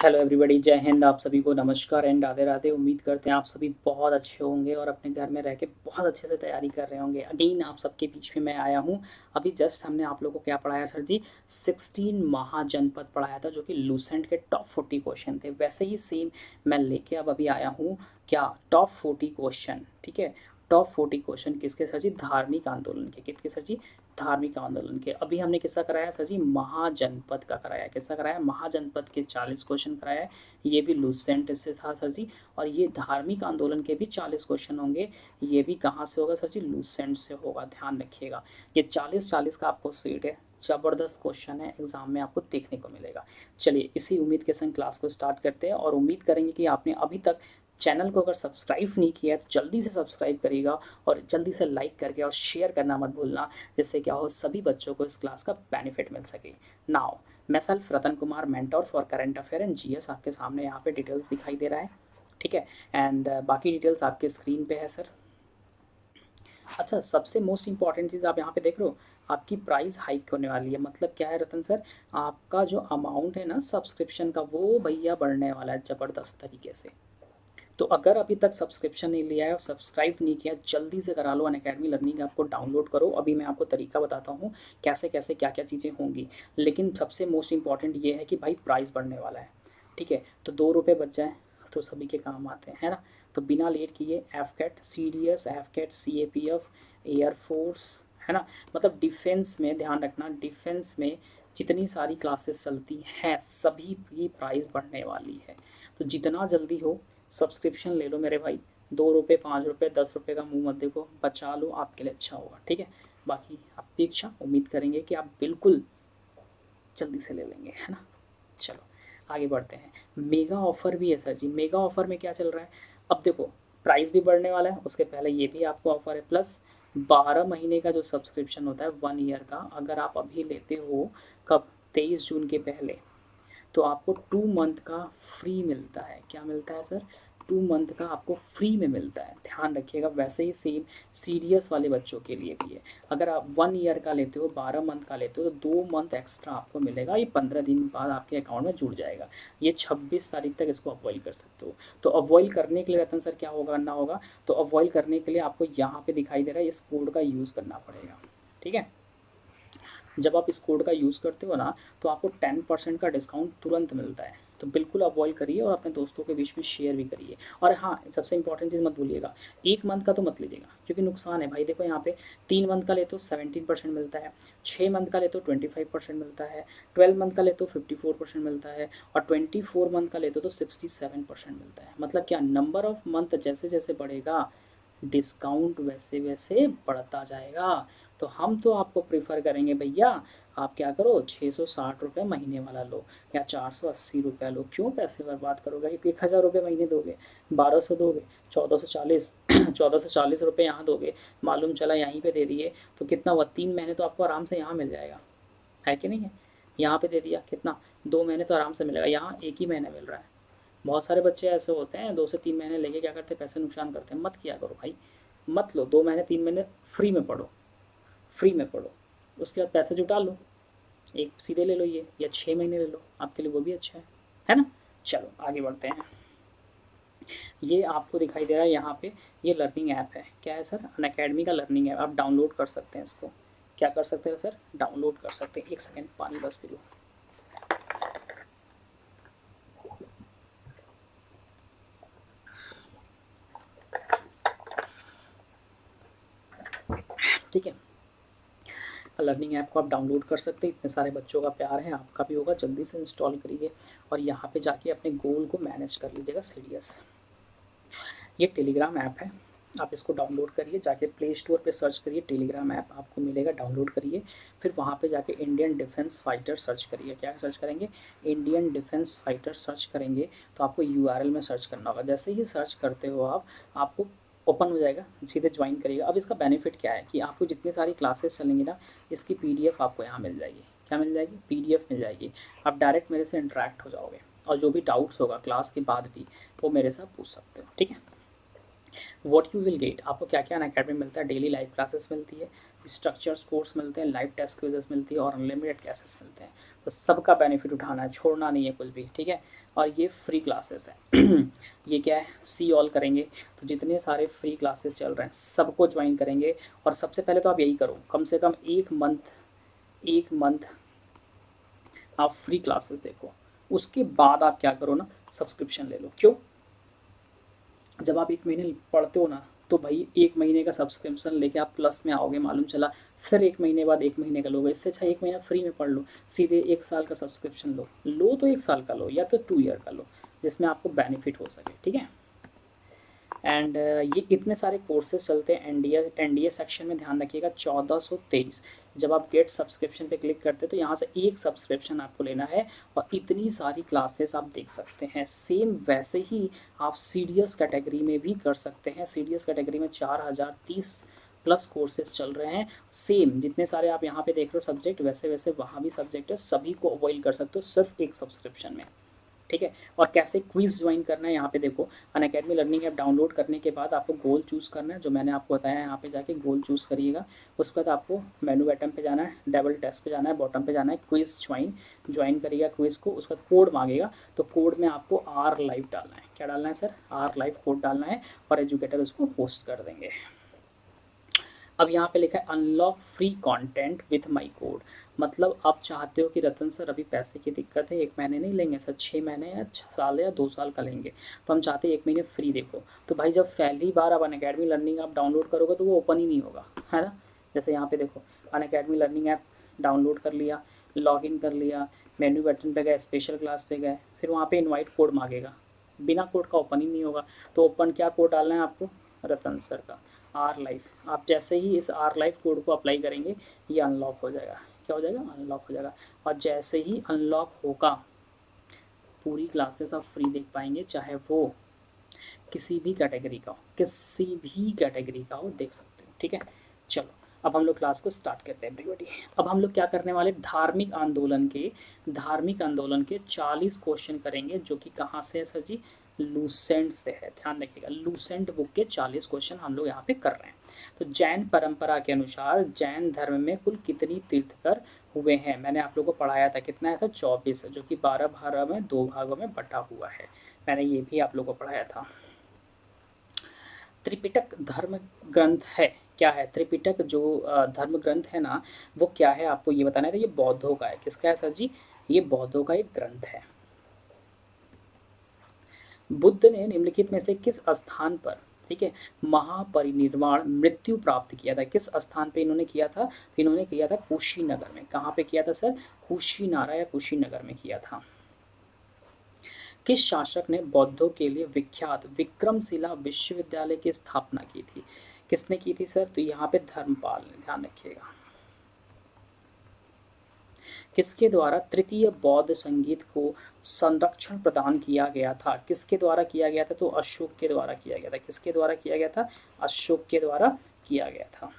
Hello everybody, जय हिंद। आप सभी को नमस्कार एंड राधे राधे। उम्मीद करते हैं आप सभी बहुत अच्छे होंगे और अपने घर में रह के बहुत अच्छे से तैयारी कर रहे होंगे। अगेन आप सबके बीच में मैं आया हूँ। अभी जस्ट हमने आप लोगों को क्या पढ़ाया सर जी? 16 महाजनपद पढ़ाया था, जो कि लूसेंट के टॉप 40 क्वेश्चन थे। वैसे ही सेम मैं लेके अब अभी आया हूँ क्या, टॉप 40 क्वेश्चन। ठीक है, टॉप 40 क्वेश्चन किसके सर जी? धार्मिक आंदोलन के। किसके सर जी? धार्मिक आंदोलन के। अभी हमने किसका कराया सर जी? महाजनपद का कराया। किसका कराया? महाजनपद के 40 क्वेश्चन कराया है। ये भी लूसेंट से था सर जी। और ये धार्मिक आंदोलन के भी 40 क्वेश्चन होंगे। ये भी कहाँ से होगा सर जी? लूसेंट से होगा, ध्यान रखिएगा। ये 40-40 का आपको सीट है। ज़बरदस्त क्वेश्चन है, एग्जाम में आपको देखने को मिलेगा। चलिए, इसी उम्मीद के संग क्लास को स्टार्ट करते हैं और उम्मीद करेंगे कि आपने अभी तक चैनल को अगर सब्सक्राइब नहीं किया है तो जल्दी से सब्सक्राइब करिएगा और जल्दी से लाइक करके और शेयर करना मत भूलना, जिससे क्या हो, सभी बच्चों को इस क्लास का बेनिफिट मिल सके। नाउ मैं self Ratan Kumar, mentor for current affair and GS, आपके सामने यहाँ पे डिटेल्स दिखाई दे रहा है। ठीक है, एंड बाकी डिटेल्स आपके स्क्रीन पे है सर। अच्छा, सबसे मोस्ट इंपॉर्टेंट चीज़ आप यहाँ पे देख रहे हो, आपकी प्राइस हाइक होने वाली है। मतलब क्या है रतन सर? आपका जो अमाउंट है ना सब्सक्रिप्शन का, वो भैया बढ़ने वाला है ज़बरदस्त तरीके से। तो अगर अभी तक सब्सक्रिप्शन नहीं लिया है और सब्सक्राइब नहीं किया, जल्दी से करा लो। अनअकैडमी लर्निंग ऐप को डाउनलोड करो। अभी मैं आपको तरीका बताता हूँ कैसे कैसे क्या क्या चीज़ें होंगी। लेकिन सबसे मोस्ट इंपॉर्टेंट ये है कि भाई प्राइस बढ़ने वाला है। ठीक है, तो 2 रुपये बच जाए तो सभी के काम आते हैं, है ना? तो बिना लेट किए AFCAT, C D S, AFCAT, C A P F, air force, है ना, मतलब डिफेंस में ध्यान रखना, डिफेंस में जितनी सारी क्लासेस चलती हैं सभी की प्राइस बढ़ने वाली है। तो जितना जल्दी हो सब्सक्रिप्शन ले लो मेरे भाई। 2 रुपये, 5 रुपये, 10 रुपये का मुंह मत देखो, बचा लो, आपके लिए अच्छा होगा। ठीक है, बाकी आपकी इच्छा, उम्मीद करेंगे कि आप बिल्कुल जल्दी से ले लेंगे, है ना? चलो आगे बढ़ते हैं। मेगा ऑफर भी है सर जी। मेगा ऑफर में क्या चल रहा है? अब देखो, प्राइस भी बढ़ने वाला है, उसके पहले ये भी आपको ऑफर है, प्लस 12 महीने का जो सब्सक्रिप्शन होता है 1 ईयर का, अगर आप अभी लेते हो, कब, 23 जून के पहले, तो आपको 2 मंथ का फ्री मिलता है। क्या मिलता है सर? 2 मंथ का आपको फ्री में मिलता है, ध्यान रखिएगा। वैसे ही सेम सीडीएस वाले बच्चों के लिए भी है। अगर आप 1 ईयर का लेते हो, 12 मंथ का लेते हो, तो 2 मंथ एक्स्ट्रा आपको मिलेगा। ये 15 दिन बाद आपके अकाउंट में जुड़ जाएगा। ये 26 तारीख तक इसको अवॉइड कर सकते हो। तो अवॉइड करने के लिए रतन सर क्या होगा, करना होगा? तो अवॉइड करने के लिए आपको यहाँ पे दिखाई दे रहा है, इस कोड का यूज़ करना पड़ेगा। ठीक है, जब आप इस कोड का यूज़ करते हो ना, तो आपको 10% का डिस्काउंट तुरंत मिलता है। तो बिल्कुल अवॉइड करिए और अपने दोस्तों के बीच में शेयर भी करिए। और हाँ, सबसे इंपॉर्टेंट चीज़ मत भूलिएगा, 1 मंथ का तो मत लीजिएगा, क्योंकि नुकसान है भाई। देखो यहाँ पे 3 मंथ का ले तो 17% मिलता है, 6 मंथ का ले तो 25% मिलता है, 12 मंथ का ले तो 54% मिलता है, और 24 मंथ का ले तो 67% मिलता है। मतलब क्या, नंबर ऑफ मंथ जैसे जैसे बढ़ेगा, डिस्काउंट वैसे वैसे बढ़ता जाएगा। तो हम तो आपको प्रेफर करेंगे भैया, आप क्या करो, 660 रुपये महीने वाला लो या 480 रुपया लो। क्यों पैसे बर्बाद करोगे? 1000 रुपये महीने दोगे, 1200 दोगे, 1440 1440 रुपये यहाँ दोगे, मालूम चला यहीं पे दे दिए तो कितना हुआ? 3 महीने तो आपको आराम से यहाँ मिल जाएगा, है कि नहीं है? यहाँ पे दे दिया कितना, 2 महीने तो आराम से मिलेगा, यहाँ एक ही महीने मिल रहा है। बहुत सारे बच्चे ऐसे होते हैं 2 से 3 महीने लेके क्या करते हैं, पैसे नुकसान करते हैं। मत किया करो भाई, मत लो। 2 महीने 3 महीने फ्री में पढ़ो, फ्री में पढ़ो, उसके बाद पैसे जुटा लो, एक सीधे ले लो ये, या 6 महीने ले लो, आपके लिए वो भी अच्छा है ना? चलो आगे बढ़ते हैं। ये आपको दिखाई दे रहा है यहाँ पे, ये लर्निंग ऐप है। क्या है सर? अनअकैडमी का लर्निंग ऐप। आप डाउनलोड कर सकते हैं इसको। क्या कर सकते हैं सर? डाउनलोड कर सकते हैं। एक सेकेंड, पानी बस पी लो। ठीक है, लर्निंग ऐप को आप डाउनलोड कर सकते हैं। इतने सारे बच्चों का प्यार है, आपका भी होगा। जल्दी से इंस्टॉल करिए और यहाँ पे जाके अपने गोल को मैनेज कर लीजिएगा, सीडीएस। ये टेलीग्राम ऐप है, आप इसको डाउनलोड करिए। जाके प्ले स्टोर पे सर्च करिए, टेलीग्राम ऐप आपको मिलेगा, डाउनलोड करिए। फिर वहाँ पे जाके इंडियन डिफेंस फाइटर सर्च करिए। क्या सर्च करेंगे? इंडियन डिफेंस फाइटर सर्च करेंगे तो आपको यूआरएल में सर्च करना होगा। जैसे ही सर्च करते हो आप, आपको ओपन हो जाएगा, सीधे ज्वाइन करिएगा। अब इसका बेनिफिट क्या है कि आपको जितनी सारी क्लासेस चलेंगी ना, इसकी पीडीएफ आपको यहाँ मिल जाएगी। क्या मिल जाएगी? पीडीएफ मिल जाएगी। आप डायरेक्ट मेरे से इंटरेक्ट हो जाओगे और जो भी डाउट्स होगा क्लास के बाद भी, वो मेरे से पूछ सकते हो। ठीक है, व्हाट यू विल गेट, आपको क्या क्या अनअकैडमी में मिलता है? डेली लाइव क्लासेस मिलती है, स्ट्रक्चर्स कोर्स मिलते हैं, लाइव टेस्ट क्विजेस मिलती है और अनलिमिटेड क्लासेस मिलते हैं। तो सबका बेनिफिट उठाना है, छोड़ना नहीं है कुछ भी, ठीक है। और ये फ्री क्लासेस है ये क्या है, सी ऑल करेंगे तो जितने सारे फ्री क्लासेस चल रहे हैं सबको ज्वाइन करेंगे। और सबसे पहले तो आप यही करो, कम से कम एक मंथ आप फ्री क्लासेस देखो, उसके बाद आप क्या करो ना, सब्सक्रिप्शन ले लो। क्यों? जब आप 1 महीने पढ़ते हो ना, तो भाई 1 महीने का सब्सक्रिप्शन लेके आप प्लस में आओगे, मालूम चला। फिर 1 महीने बाद 1 महीने का लोगे, इससे अच्छा 1 महीना फ्री में पढ़ लो, सीधे 1 साल का सब्सक्रिप्शन लो तो 1 साल का लो या तो 2 ईयर का लो, जिसमें आपको बेनिफिट हो सके, ठीक है। एंड ये इतने सारे कोर्सेज चलते हैं एनडीए सेक्शन में, ध्यान रखिएगा 1423। जब आप गेट सब्सक्रिप्शन पे क्लिक करते हैं तो यहाँ से एक सब्सक्रिप्शन आपको लेना है और इतनी सारी क्लासेस आप देख सकते हैं। सेम वैसे ही आप सीडीएस कैटेगरी में भी कर सकते हैं। सीडीएस कैटेगरी में 4030 प्लस कोर्सेज चल रहे हैं। सेम जितने सारे आप यहाँ पे देख रहे हो सब्जेक्ट, वैसे वैसे वहाँ भी सब्जेक्ट है, सभी को अवॉइड कर सकते हो सिर्फ एक सब्सक्रिप्शन में, ठीक है। और कैसे क्विज ज्वाइन करना है, यहाँ पे देखो, अनअकैडमी लर्निंग ऐप डाउनलोड करने के बाद आपको गोल चूज़ करना है, जो मैंने आपको बताया है। यहाँ पे जाके गोल चूज़ करिएगा, उसके बाद आपको मेनू बटन पे जाना है, डबल टेस्ट पे जाना है, बॉटम पे जाना है, क्विज ज्वाइन करिएगा क्विज को। उसके बाद कोड मांगेगा, तो कोड में आपको आर लाइव डालना है। क्या डालना है सर? आर लाइव कोड डालना है और एजुकेटर उसको पोस्ट कर देंगे। अब यहाँ पे लिखा है unlock free content with my code, मतलब आप चाहते हो कि रतन सर अभी पैसे की दिक्कत है, 1 महीने नहीं लेंगे सर, 6 महीने या 6 साल या 2 साल का लेंगे, तो हम चाहते हैं 1 महीने फ्री देखो। तो भाई जब पहली बार आप अनअकैडमी लर्निंग आप डाउनलोड करोगे तो वो ओपन ही नहीं होगा, है ना। जैसे यहाँ पे देखो, अनअकैडमी लर्निंग ऐप डाउनलोड कर लिया, लॉगिन कर लिया, मेन्यू बटन पे गए, स्पेशल क्लास पे गए, फिर वहाँ पे इनवाइट कोड मांगेगा, बिना कोड का ओपन ही नहीं होगा। तो ओपन क्या कोड डालना है आपको? रतन सर का आर लाइफ। आप जैसे ही इस आर लाइफ कोड को अप्लाई करेंगे ये अनलॉक हो जाएगा। क्या हो जाएगा? अनलॉक हो जाएगा। और जैसे ही अनलॉक होगा पूरी क्लासेस आप फ्री देख पाएंगे, चाहे वो किसी भी कैटेगरी का हो, किसी भी कैटेगरी का हो, देख सकते हो, ठीक है। चलो अब हम लोग क्लास को स्टार्ट करते हैं एवरीबॉडी। अब हम लोग क्या करने वाले, धार्मिक आंदोलन के 40 क्वेश्चन करेंगे, जो कि कहाँ से है सर जी? लूसेंट से है। ध्यान रखिएगा, लूसेंट बुक के 40 क्वेश्चन हम लोग यहाँ पे कर रहे हैं। तो जैन परंपरा के अनुसार जैन धर्म में कुल कितनी तीर्थकर हुए हैं? मैंने आप लोगों को पढ़ाया था, कितना है सर? 24, जो कि 12 भागों में 2 भागों में बटा हुआ है। मैंने ये भी आप लोगों को पढ़ाया था। त्रिपिटक धर्म ग्रंथ है, क्या है? त्रिपिटक जो धर्म ग्रंथ है ना, वो क्या है आपको ये बताना है। तो ये बौद्धों का है। किसका है सर जी? ये बौद्धों का एक ग्रंथ है। बुद्ध ने निम्नलिखित में से किस स्थान पर, ठीक है, महापरिनिर्वाण मृत्यु प्राप्त किया था? किस स्थान पे इन्होंने किया था? तो इन्होंने किया था कुशीनगर में। कहाँ पे किया था सर? कुशीनारा या कुशीनगर में किया था। किस शासक ने बौद्धों के लिए विख्यात विक्रमशिला विश्वविद्यालय की स्थापना की थी? किसने की थी सर? तो यहाँ पे धर्मपाल ने, ध्यान रखिएगा। किसके द्वारा तृतीय बौद्ध संगीत को संरक्षण प्रदान किया गया था? किसके द्वारा किया गया था? तो अशोक के द्वारा किया गया था। किसके द्वारा किया गया था? अशोक के द्वारा किया गया था।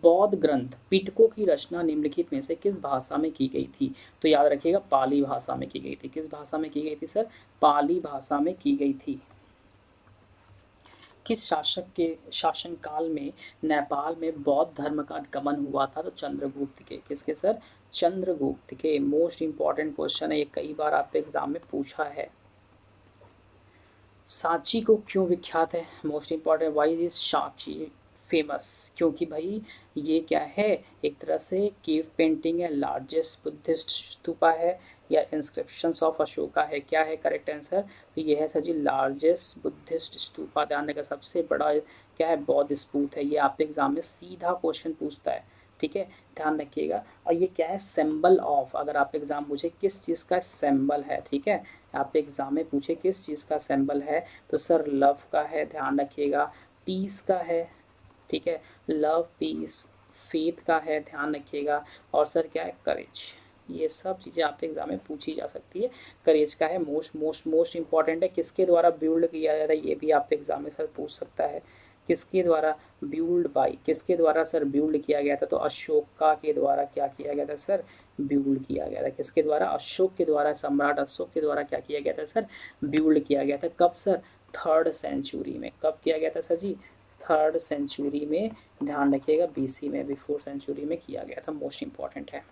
बौद्ध ग्रंथ पिटकों की रचना निम्नलिखित में से किस भाषा में की गई थी? तो याद रखिएगा, पाली भाषा में की गई थी। किस भाषा में की गई थी सर? पाली भाषा में की गई थी। किस शासक के शासनकाल में नेपाल में बौद्ध धर्म का गमन हुआ था? तो चंद्रगुप्त के। किसके सर? चंद्रगुप्त के। मोस्ट इंपॉर्टेंट क्वेश्चन है ये, कई बार आपके एग्जाम में पूछा है। सांची को क्यों विख्यात है? Most important, why is Sanchi famous? क्योंकि भाई ये क्या है, एक तरह से केव पेंटिंग है, लार्जेस्ट बुद्धिस्ट स्तूपा है, या इंस्क्रिप्शंस ऑफ अशोका है? क्या है करेक्ट आंसर? तो ये है सर जी लार्जेस्ट बुद्धिस्ट स्तूपा। ध्यान रखिएगा, सबसे बड़ा क्या है? बौद्ध स्तूप है। ये आपके एग्जाम में सीधा क्वेश्चन पूछता है, ठीक है, ध्यान रखिएगा। और ये क्या है? सिंबल ऑफ, अगर आप एग्जाम पूछे किस चीज़ का सिंबल है, ठीक है, आप एग्जाम में पूछे किस चीज़ का सिंबल है, तो सर लव का है, ध्यान रखिएगा। पीस का है, ठीक है, लव पीस। फेथ का है, ध्यान रखिएगा। और सर क्या है? करेज। ये सब चीज़ें आपके एग्जाम में पूछी जा सकती है। करेज का है, मोस्ट इंपॉर्टेंट है। किसके द्वारा बिल्ड किया जाता है? ये भी आपके एग्जाम में सर पूछ सकता है। किसके द्वारा? Build by. किसके द्वारा सर बिल्ड किया गया था? तो अशोका के द्वारा क्या किया गया था सर? बिल्ड किया गया था। किसके द्वारा? अशोक के द्वारा, सम्राट अशोक के द्वारा क्या किया गया था सर? बिल्ड किया गया था। कब सर? 3rd सेंचुरी में। कब किया गया था सर जी? 3rd सेंचुरी में। ध्यान रखिएगा, बीसी में, बिफोर सेंचुरी में किया गया था। मोस्ट इंपॉर्टेंट है।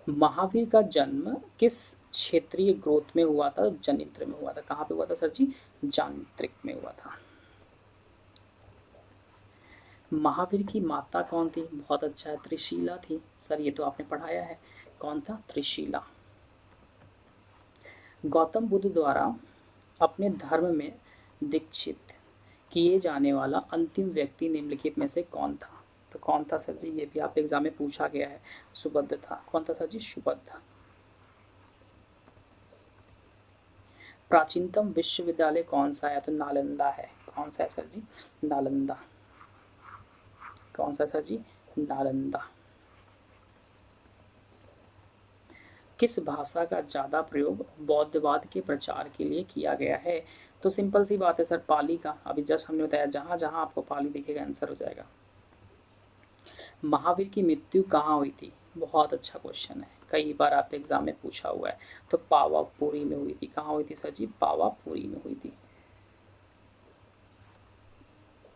महावीर का जन्म किस क्षेत्रीय ग्रोथ में हुआ था? जनित्र में हुआ था। कहाँ पे हुआ था सर जी? जांत्रिक में हुआ था। महावीर की माता कौन थी? बहुत अच्छा है, त्रिशीला थी। सर ये तो आपने पढ़ाया है। कौन था? त्रिशीला। गौतम बुद्ध द्वारा अपने धर्म में दीक्षित किए जाने वाला अंतिम व्यक्ति निम्नलिखित में से कौन था? तो कौन था सर जी? ये भी आप एग्जाम में पूछा गया है। सुबुद्ध था। कौन था सर जी? सुबुद्ध। प्राचीनतम विश्वविद्यालय कौन सा है? तो नालंदा है। कौन सा है सर जी? नालंदा। कौन सा सर जी? नालंदा। किस भाषा का ज़्यादा प्रयोग बौद्धवाद के प्रचार के लिए किया गया है? तो सिंपल सी बात है सर, पाली का। अभी जस्ट हमने बताया, जहाँ जहाँ आपको पाली दिखेगा आंसर हो जाएगा। महावीर की मृत्यु कहाँ हुई थी? बहुत अच्छा क्वेश्चन है, कई बार आप एग्जाम में पूछा हुआ है। तो पावापुरी में हुई थी। कहाँ हुई थी सर जी? पावापुरी में हुई थी।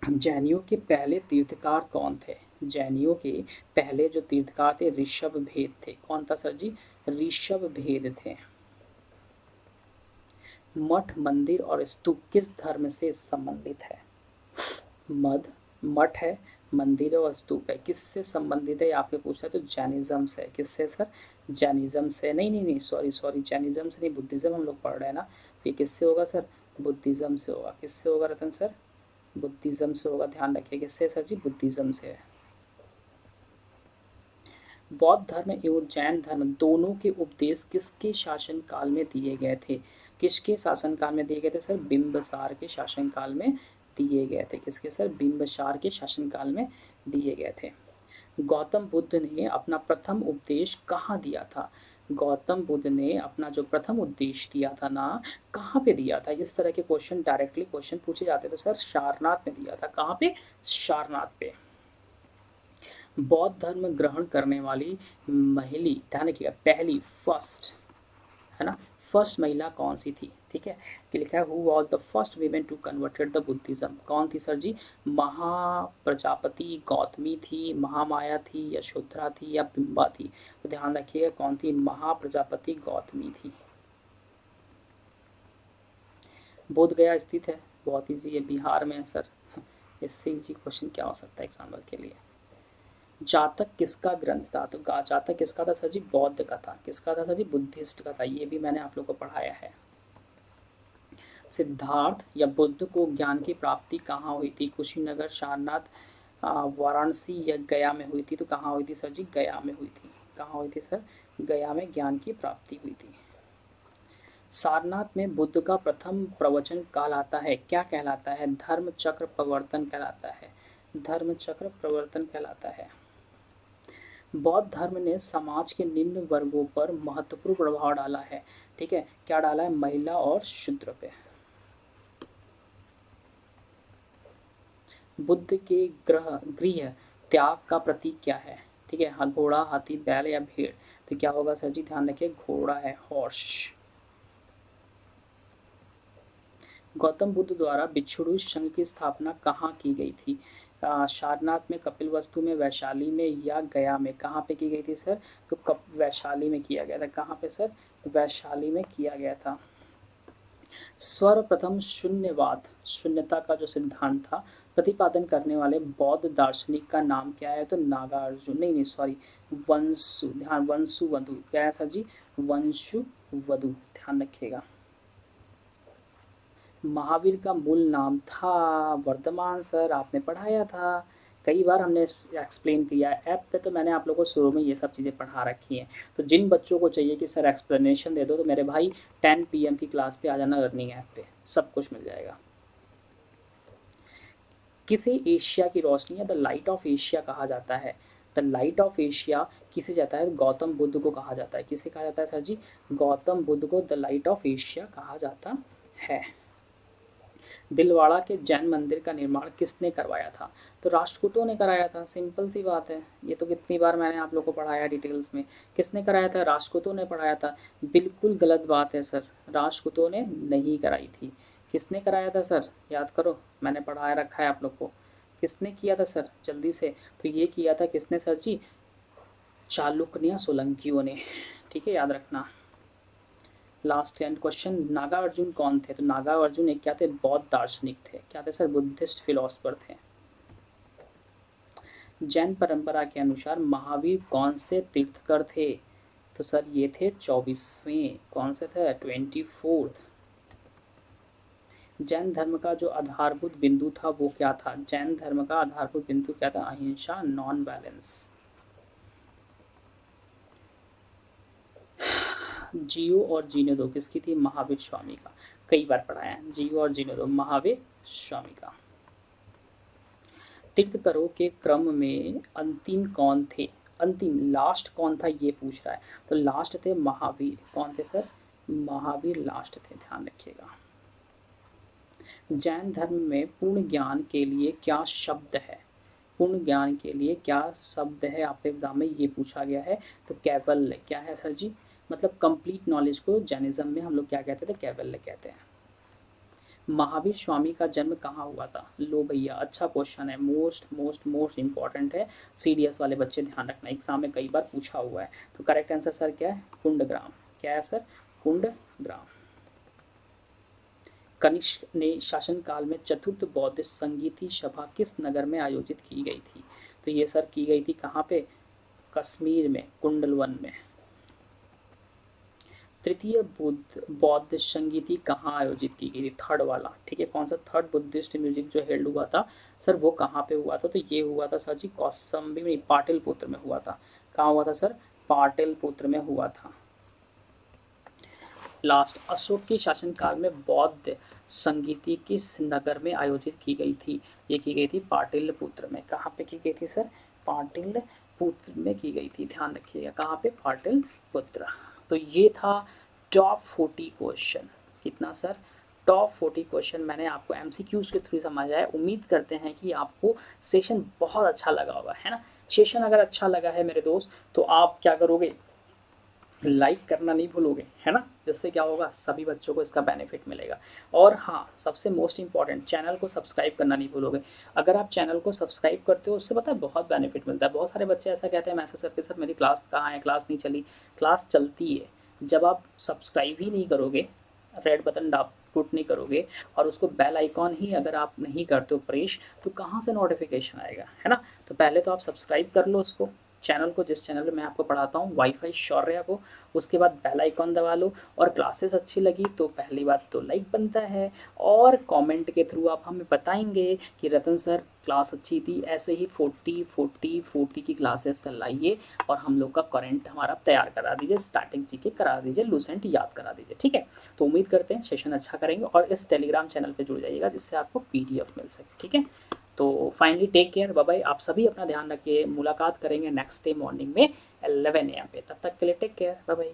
जैनियों के पहले तीर्थकार कौन थे? जैनियों के पहले जो तीर्थकार थे ऋषभ भेद थे। कौन था सर जी? ऋषभ भेद थे। मठ, मंदिर और स्तूप किस धर्म से संबंधित है? मठ मठ है, मंदिर और स्तूप है, किससे संबंधित है? आपके पूछा तो जैनिज्म से। किससे सर? जैनिज्म से। नहीं नहीं नहीं, सॉरी सॉरी, जैनिज्म से नहीं, बुद्धिज्म हम लोग पढ़ रहे हैं ना। तो ये किससे होगा सर? बुद्धिज्म से होगा। किससे होगा रतन सर? बुद्धिज्म से होगा। ध्यान रखिए। किससे सर जी? बुद्धिज्म से है। बौद्ध धर्म एवं जैन धर्म दोनों के उपदेश किसके शासन काल में दिए गए थे? किसके शासन काल में दिए गए थे सर? बिंबिसार के शासन काल में दिए गए थे। किसके सर? बिंबिसार के शासन काल में दिए गए थे। गौतम बुद्ध ने अपना प्रथम उपदेश कहाँ दिया था? गौतम बुद्ध ने अपना जो प्रथम उपदेश दिया था ना, कहाँ पे दिया था? इस तरह के क्वेश्चन डायरेक्टली क्वेश्चन पूछे जाते तो सर सारनाथ में दिया था। कहाँ पे? सारनाथ पे। बौद्ध धर्म ग्रहण करने वाली महिला, ध्यान रखिएगा, पहली फर्स्ट, है ना, फर्स्ट महिला कौन सी थी? ठीक है, कि लिखा है who was the first women to converted the Buddhism. कौन थी सर जी? महाप्रजापति गौतमी थी, महामाया थी, यशोधरा थी या बिंबा थी? तो ध्यान रखिएगा कौन थी? महाप्रजापति गौतमी थी। बोध गया स्थित है, बहुत ईजी है, बिहार में है सर। इससे ईजी क्वेश्चन क्या हो सकता है एग्जाम्पल के लिए? जातक किसका ग्रंथ था? तो जातक किसका था सर जी? बौद्ध का था। किसका था सर जी? बुद्धिस्ट का था। ये भी मैंने आप लोग को पढ़ाया है। सिद्धार्थ या बुद्ध को ज्ञान की प्राप्ति कहाँ हुई थी? कुशीनगर, सारनाथ, वाराणसी या गया में हुई थी? तो कहाँ हुई थी सर जी? गया में हुई थी। कहाँ हुई थी सर? गया में ज्ञान की प्राप्ति हुई थी। सारनाथ में बुद्ध का प्रथम प्रवचन कहलाता है, क्या कहलाता है? धर्म चक्र प्रवर्तन कहलाता है। धर्म चक्र प्रवर्तन कहलाता है। बौद्ध धर्म ने समाज के निम्न वर्गों पर महत्वपूर्ण प्रभाव डाला है। ठीक है, क्या डाला है? महिला और शूद्र पे। बुद्ध के गृह त्याग का प्रतीक क्या है? ठीक है, हाँ, घोड़ा, हाथी, बैल या भेड़? तो क्या होगा सर जी? ध्यान रखिए, घोड़ा है, हॉर्स। गौतम बुद्ध द्वारा भिक्षुणी संघ की स्थापना कहाँ की गई थी? सारनाथ में, कपिलवस्तु में, वैशाली में या गया में? कहाँ पे की गई थी सर? तो वैशाली में किया गया था। कहाँ पे सर? वैशाली में किया गया था। सर्वप्रथम शून्यवाद, शून्यता का जो सिद्धांत था, प्रतिपादन करने वाले बौद्ध दार्शनिक का नाम क्या है? तो नागार्जुन, नहीं नहीं सॉरी, वंशु, ध्यान, वंशुवधु। क्या है सर जी? वंशुवधु। ध्यान रखिएगा। महावीर का मूल नाम था? वर्धमान सर, आपने पढ़ाया था, कई बार हमने एक्सप्लेन किया है ऐप पे। तो मैंने आप लोगों को शुरू में ये सब चीज़ें पढ़ा रखी हैं। तो जिन बच्चों को चाहिए कि सर एक्सप्लेनेशन दे दो, तो मेरे भाई 10 PM की क्लास पे आ जाना, लर्निंग ऐप पे सब कुछ मिल जाएगा। किसे एशिया की रोशनी या द लाइट ऑफ एशिया कहा जाता है? द लाइट ऑफ एशिया किसे जाता है? गौतम बुद्ध को कहा जाता है। किसे कहा जाता है सर जी? गौतम बुद्ध को द लाइट ऑफ एशिया कहा जाता है। दिलवाड़ा के जैन मंदिर का निर्माण किसने करवाया था? तो राष्ट्रकूटों ने कराया था। सिंपल सी बात है, ये तो कितनी बार मैंने आप लोग को पढ़ाया डिटेल्स में। किसने कराया था? राष्ट्रकूटों ने पढ़ाया था। बिल्कुल गलत बात है सर, राष्ट्रकूटों ने नहीं कराई थी। किसने कराया था सर? याद करो, मैंने पढ़ाया रखा है आप लोग को। किसने किया था सर? जल्दी से। तो ये किया था किसने सर जी? चालुक्य या सोलंकियों ने, ठीक है, याद रखना। लास्ट एंड क्वेश्चन, नागार्जुन कौन थे? तो नागार्जुन एक क्या थे? बौद्ध दार्शनिक थे। क्या थे सर? बुद्धिस्ट फिलोसफर थे। जैन परंपरा के अनुसार महावीर कौन से तीर्थकर थे? तो सर ये थे 24वें। कौन से थे? 24th। जैन धर्म का जो आधारभूत बिंदु था वो क्या था? जैन धर्म का आधारभूत बिंदु क्या था? अहिंसा, नॉन वायलेंस। जियो और जीने दो किसकी थी? महावीर स्वामी का। कई बार पढ़ा है, जियो और जीने दो महावीर स्वामी का। तीर्थकरों के क्रम में अंतिम कौन थे? अंतिम लास्ट कौन था ये पूछ रहा है। तो लास्ट थे महावीर। कौन थे सर? महावीर लास्ट थे, ध्यान रखिएगा। जैन धर्म में पूर्ण ज्ञान के लिए क्या शब्द है? पूर्ण ज्ञान के लिए क्या शब्द है? आपके एग्जाम में ये पूछा गया है। तो कैवल्य। क्या है सर जी? मतलब कंप्लीट नॉलेज को जैनिज्म में हम लोग क्या कहते थे? कैवल्य कहते हैं। महावीर स्वामी का जन्म कहाँ हुआ था? लो भैया, अच्छा क्वेश्चन है, मोस्ट मोस्ट मोस्ट इंपॉर्टेंट है। सीडीएस वाले बच्चे ध्यान रखना, एग्जाम में कई बार पूछा हुआ है। तो करेक्ट आंसर सर क्या है? कुंडग्राम। क्या है सर? कुंडग्राम। कनिष्क ने शासनकाल में चतुर्थ बौद्ध संगीति सभा किस नगर में आयोजित की गई थी? तो ये सर की गई थी कहाँ पे? कश्मीर में, कुंडलवन में। तृतीय बौद्ध संगीति कहाँ आयोजित की गई थी? थर्ड वाला, ठीक है, कौन सा? थर्ड बुद्धिस्ट म्यूजिक जो हेल्ड हुआ था सर, वो कहाँ पे हुआ था? तो ये हुआ था सर जी कौशाम्बी में, पाटलिपुत्र में हुआ था। कहाँ हुआ था सर? पाटलिपुत्र में हुआ था। लास्ट, अशोक के शासनकाल में बौद्ध संगीति किस नगर में आयोजित की गई थी? ये की गई थी पाटलिपुत्र में। कहाँ पे की गई थी सर? पाटलिपुत्र में की गई थी, ध्यान रखिएगा। कहाँ पे? पाटलिपुत्र। तो ये था टॉप 40 क्वेश्चन। कितना सर? टॉप 40 क्वेश्चन मैंने आपको एमसीक्यूज के थ्रू समझाया। उम्मीद करते हैं कि आपको सेशन बहुत अच्छा लगा होगा, है ना। सेशन अगर अच्छा लगा है मेरे दोस्त, तो आप क्या करोगे? लाइक करना नहीं भूलोगे, है ना। जिससे क्या होगा? सभी बच्चों को इसका बेनिफिट मिलेगा। और हाँ, सबसे मोस्ट इंपॉर्टेंट, चैनल को सब्सक्राइब करना नहीं भूलोगे। अगर आप चैनल को सब्सक्राइब करते हो, उससे पता है बहुत बेनिफिट मिलता है। बहुत सारे बच्चे ऐसा कहते हैं मैसेज करके, सर मेरी क्लास कहाँ है, क्लास नहीं चली। क्लास चलती है। जब आप सब्सक्राइब ही नहीं करोगे, रेड बटन पुट नहीं करोगे, और उसको बेल आइकॉन ही अगर आप नहीं करते हो प्रेस, तो कहाँ से नोटिफिकेशन आएगा, है ना। तो पहले तो आप सब्सक्राइब कर लो उसको, चैनल को, जिस चैनल में मैं आपको पढ़ाता हूँ वाईफाई शौर्या को। उसके बाद बेल आइकॉन दबा लो। और क्लासेस अच्छी लगी तो पहली बात तो लाइक बनता है, और कमेंट के थ्रू आप हमें बताएंगे कि रतन सर क्लास अच्छी थी। ऐसे ही 40 की क्लासेस लाइए, और हम लोग का करंट हमारा तैयार करा दीजिए, स्टार्टिंग जीके करा दीजिए, लूसेंट याद करा दीजिए, ठीक है। तो उम्मीद करते हैं सेशन अच्छा करेंगे, और इस टेलीग्राम चैनल पर जुड़ जाइएगा जिससे आपको PDF मिल सके, ठीक है। तो finally take care, bye bye. आप सभी अपना ध्यान रखिए। मुलाकात करेंगे नेक्स्ट डे मॉर्निंग में 11 AM पे। तब तक के लिए टेक केयर, बाय बाय।